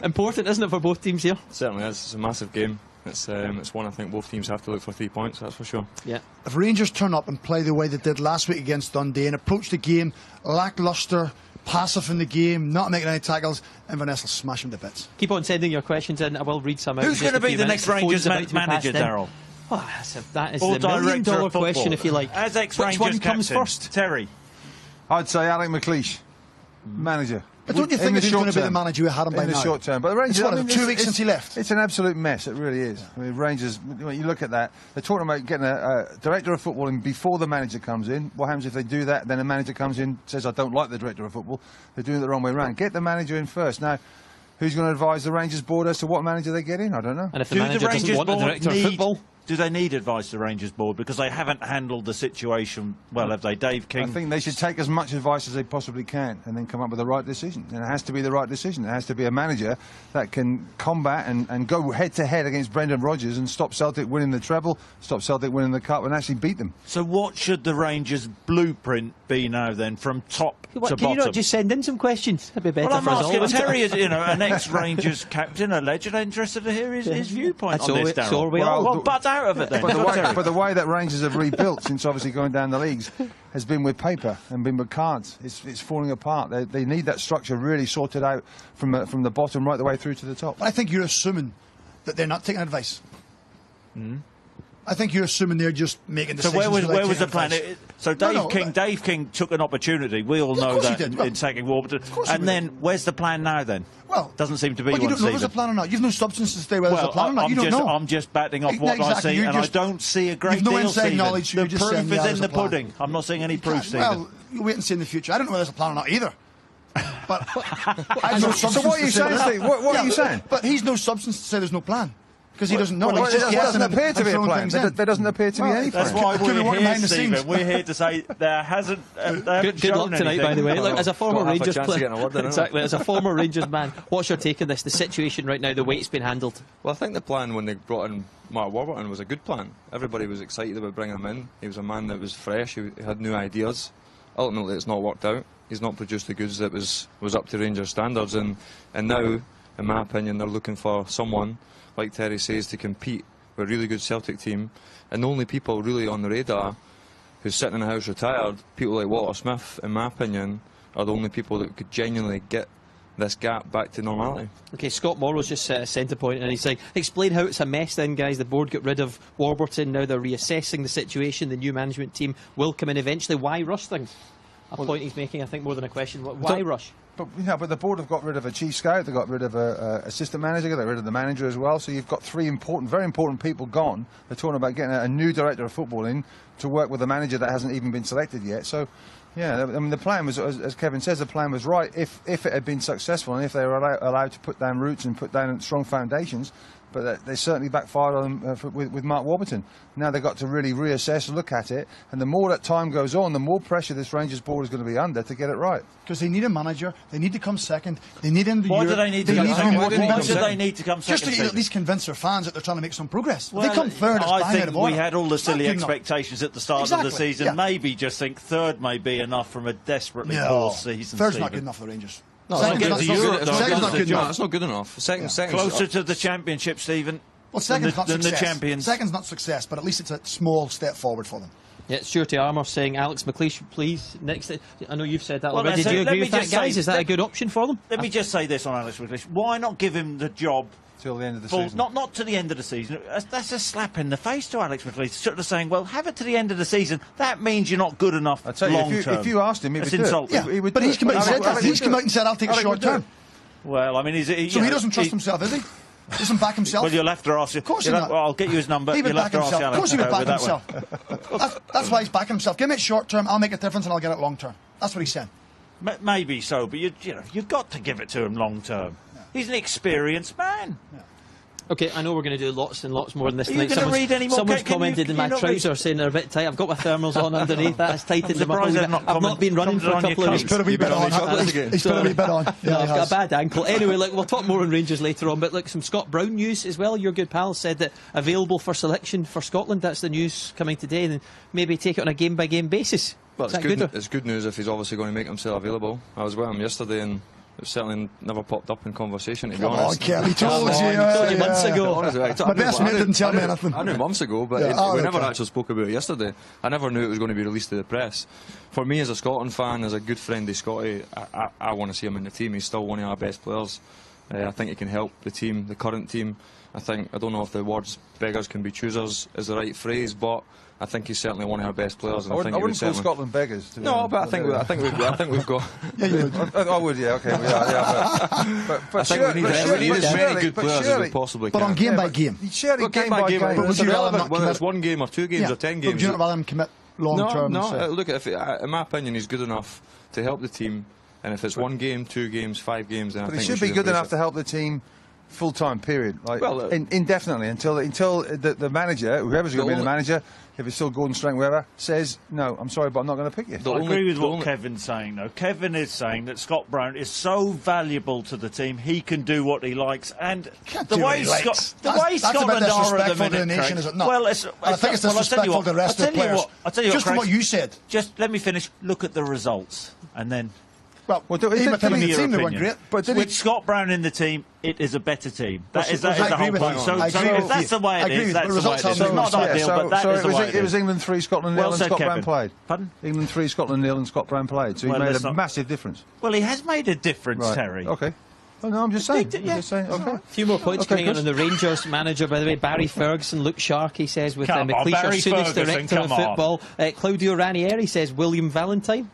Important, isn't it, for both teams here? It certainly is. It's a massive game. It's one I think both teams have to look for 3 points, that's for sure. Yeah. If Rangers turn up and play the way they did last week against Dundee and approach the game lacklustre, passive in the game, not making any tackles, Inverness will smash them to bits. Keep on sending your questions in. I will read some out. Who's going to be the next Rangers manager, Daryl? Oh, that is Or the $1 million director of question, if you like. As Which ex-Rangers one captain, comes first? Terry. I'd say Alec McLeish, manager. But don't you think that he's going to be the manager who had him by now? In the short term. But the Rangers, it's 2 weeks since he left. It's an absolute mess, it really is. I mean, Rangers, when you look at that, they're talking about getting a director of football in before the manager comes in. What happens if they do that, then a manager comes in, says, I don't like the director of football. They're doing it the wrong way around. Get the manager in first. Now, who's going to advise the Rangers board as to what manager they get in? I don't know. And if the manager doesn't want the director of football? Do they need advice, the Rangers board? Because they haven't handled the situation well, have they? Dave King? I think they should take as much advice as they possibly can and then come up with the right decision. And it has to be the right decision. It has to be a manager that can combat and go head-to-head against Brendan Rodgers and stop Celtic winning the treble, stop Celtic winning the cup and actually beat them. So what should the Rangers blueprint be now then, from top to bottom? Can you not just send in some questions? That'd be better well, for us all. I'm asking Terry, is, an ex-Rangers captain, a legend, interested to hear his viewpoint on this, Daryl. Well, butt out of it then. But the way that Rangers have rebuilt since obviously going down the leagues has been with paper and been with cards. It's falling apart. They need that structure really sorted out from the bottom right the way through to the top. I think you're assuming that they're not taking advice. I think you're assuming they're just making decisions. So where was the plan? So Dave King took an opportunity. We all know that in sacking Warburton. And then where's the plan now then? Well, doesn't seem to be one. You don't know if there's a plan or not. You've no substance to say whether there's a plan or not. You don't know. I'm just batting off what I see, and I don't see a great deal. Knowledge. The proof is in the pudding. I'm not seeing any proof, Stephen. Well, you wait and see in the future. I don't know whether there's a plan or not either. But I have no substance. So what are you saying, Steve? What are you saying? But he's no substance to say there's no plan. Because he doesn't know. There doesn't appear to be a plan. There doesn't appear to be any plan. That's why we're here, Stephen. We're here to say there hasn't. Good luck tonight, by the way. Look, as a former Rangers player, exactly. As a former Rangers man, what's your take on this? The situation right now, the way it's been handled. Well, I think the plan when they brought in Mark Warburton was a good plan. Everybody was excited about bringing him in. He was a man that was fresh. He had new ideas. Ultimately, it's not worked out. He's not produced the goods that was up to Rangers standards. And now, in my opinion, they're looking for someone, like Terry says, to compete with a really good Celtic team. And the only people really on the radar who's sitting in the house retired, people like Walter Smith, in my opinion, are the only people that could genuinely get this gap back to normality. Okay, Scott Morrow's just set a centre point and he's saying, explain how it's a mess then, guys. The board got rid of Warburton, now they're reassessing the situation, the new management team will come in eventually. Why rush things? A point he's making, I think, more than a question. Why rush? But the board have got rid of a chief scout, they got rid of a assistant manager, they got rid of the manager as well. So you've got three very important people gone. They're talking about getting a new director of football in to work with a manager that hasn't even been selected yet. So, yeah, I mean, the plan was, as Kevin says, the plan was right if it had been successful and if they were allowed to put down roots and put down strong foundations. But they certainly backfired on them with Mark Warburton. Now they've got to really reassess, look at it, and the more that time goes on, the more pressure this Rangers board is going to be under to get it right. Because they need a manager, they need to come second, they need him to Why do they need to come second? Why do they need to come second? Just to at least convince their fans that they're trying to make some progress. Well, they come third, I think we had all the silly expectations at the start of the season. Yeah. Maybe just think third may be enough from a desperately poor season. Third's not good enough for the Rangers. No, it's not good enough. Second, closer to the championship, Stephen. Well, second's not success. The champions. Second's not success, but at least it's a small step forward for them. Yeah, Stuart Armour saying Alex McLeish, please. Next, I know you've said that well, already. Do you agree with that, guys? Is that a good option for them? Let me just say this on Alex McLeish. Why not give him the job till the end of the season? Not to the end of the season. That's a slap in the face to Alex McLeish. Sort of saying, well, have it to the end of the season. That means you're not good enough long term. If you asked him, he would do it. Yeah, but he's come out and said, I'll take a short term. Well, I mean, so he doesn't trust himself, is he? Doesn't back himself? Well, you'll have to ask him. Of course he not. Well, I'll get you his number. He would back himself. Of course he would back himself. That's why he's backing himself. Give me it short term, I'll make a difference and I'll get it long term. That's what he said. Maybe so, but you've got to give it to him long term. Yeah. He's an experienced man. Yeah. Okay, I know we're going to do lots and lots more than this tonight. Someone's commented in my trousers saying they're a bit tight. I've got my thermals on underneath. That's tightened them up a little bit. I've not been running for a couple of weeks. He's put a wee bit on. He's put a wee bit on. No, I've got a bad ankle. Anyway, look, we'll talk more on Rangers later on. But look, some Scott Brown news as well. Your good pal said that available for selection for Scotland. That's the news coming today. And maybe take it on a game-by-game basis. Well, it's good news if he's obviously going to make himself available. I was with him yesterday and It's certainly never popped up in conversation, to be Come on, honest. Kelly, told you. Told you months ago. Honestly, My best mate didn't tell me anything. I knew months ago, but we never actually spoke about it yesterday. I never knew it was going to be released to the press. For me, as a Scotland fan, as a good friend of Scotty, I want to see him in the team. He's still one of our best players. I think he can help the team, the current team. I don't know if the words "beggars can be choosers" is the right phrase, but I think he's certainly one of our best players. And I think wouldn't call Scotland beggars. No, but I think we've got. Yeah, you would. I would, yeah, okay, we are, yeah. But I think we need as many good players as we possibly can. But on game by game. Surely game by game. But would It's you rather irrelevant not whether commit? it's 1 game or 2 games or 10 But would games. you not rather him commit long term? No. Look, in my opinion, he's good enough to help the team. And if it's 1 game, 2 games, 5 games, then I But think he should we be good embrace enough it. to help the team full-time, period. Like, Well, indefinitely, until the manager, whoever's going to be the manager, if it's still Gordon Strang, whoever, says, no, I'm sorry, but I'm not going to pick you. I agree with what Kevin's saying, though. Kevin is saying that Scott Brown is so valuable to the team, he can do what he likes. And the way Scotland are at the minute, nation, is it not? Well, I think it's disrespectful to the rest of the players. I'll tell you what, just from what you said. Just let me finish. Look at the results, and then. Well, even with him in the team, they weren't great. But with Scott Brown in the team, it is a better team. That is the whole point. So that's the way it is. That's the way it is. It's not ideal, but that is the way it is. It was England 3, Scotland 0 and Scott Brown played. Pardon? England 3, Scotland 0 and Scott Brown played. So he made a massive difference. Well, he has made a difference, Terry. Okay. Oh, no, I'm just saying. Okay. A few more points coming on the Rangers manager, by the way. Barry Ferguson, Luke Sharkey says with McLeish, soonest director of football. Claudio Ranieri says William Valentine.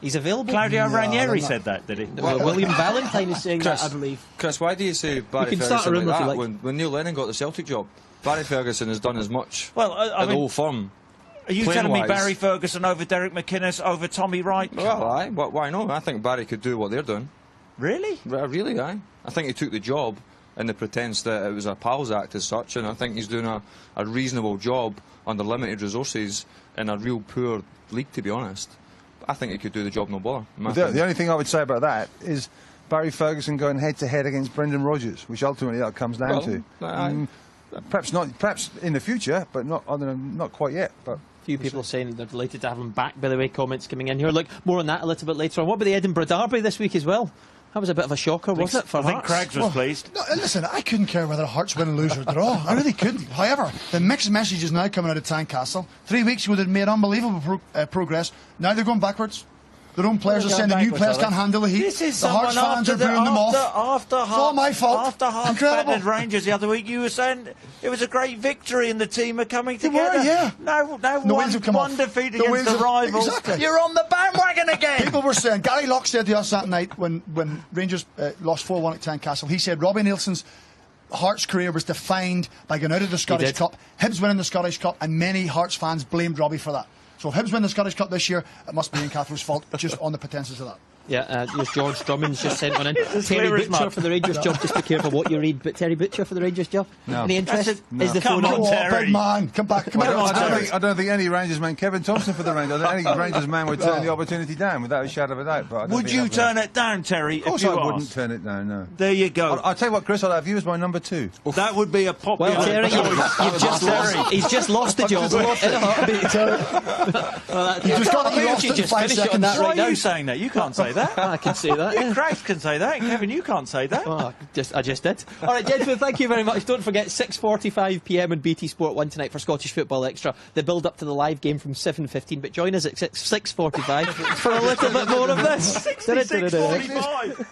He's available. Claudio Ranieri said that, did he? Well, William Valentine is saying that, I believe. Chris, why do you say Barry Ferguson like that when Neil Lennon got the Celtic job? Barry Ferguson has done as much at the whole firm. Are you telling me Barry Ferguson over Derek McInnes, over Tommy Wright? Well, why not? I think Barry could do what they're doing. Really? Really, aye. I think he took the job in the pretense that it was a pals act as such, and I think he's doing a reasonable job under limited resources in a real poor league, to be honest. I think he could do the job no bother. The only thing I would say about that is Barry Ferguson going head-to-head against Brendan Rodgers, which ultimately that comes down to. Perhaps in the future, but not quite yet. But a few people saying they're delighted to have him back, by the way, comments coming in here. Look, more on that a little bit later on. What about the Edinburgh Derby this week as well? That was a bit of a shocker, wasn't it, for Hearts? I think Craigs was pleased. No, listen, I couldn't care whether Hearts win, lose or draw. I really couldn't. However, the mixed messages now coming out of Tynecastle. 3 weeks ago they'd made unbelievable progress. Now they're going backwards. Their own players are saying the new players can't handle the heat. The Hearts fans are booing them off. It's all my fault. After Hearts battered Rangers the other week, you were saying it was a great victory and the team are coming together. They were, yeah. No, one defeat the against the rivals. Exactly. You're on the bandwagon again. People were saying, Gary Locke said to us that night when Rangers lost 4-1 at Tynecastle, he said Robbie Nielsen's Hearts' career was defined by going out of the Scottish Cup, Hibs winning the Scottish Cup, and many Hearts fans blamed Robbie for that. So if Hibs win the Scottish Cup this year, it must be in Cathro's fault, just on the pretenses of that. Yeah, George Drummond's just sent one in. Terry Butcher for the Rangers job. Just be careful what you read. But Terry Butcher for the Rangers job. No. Any interest? No. Is the Come phone on, Terry. Big man, come back. I don't think any Rangers man, Kevin Thompson for the Rangers, I don't think any Rangers man would turn the opportunity down without a shadow of a doubt. But Would you turn it down, Terry? Of course I wouldn't turn it down, no. There you go. I'll tell you what, Chris, I'll have you as my number 2. That would be a popular Well, Terry, he's just lost the job. In a heartbeat. You just got Why lost don't you in just 5 finish it on seconds. that Why right are now? you saying that? You can't say that. I can say that. Yeah. Craigs can say that. Kevin, you can't say that. Oh, I just did. All right, gentlemen, thank you very much. Don't forget, 6:45 p.m. on BT Sport 1 tonight for Scottish Football Extra. The build-up to the live game from 7:15, but join us at 6:45 for a little bit more of this. 66:45.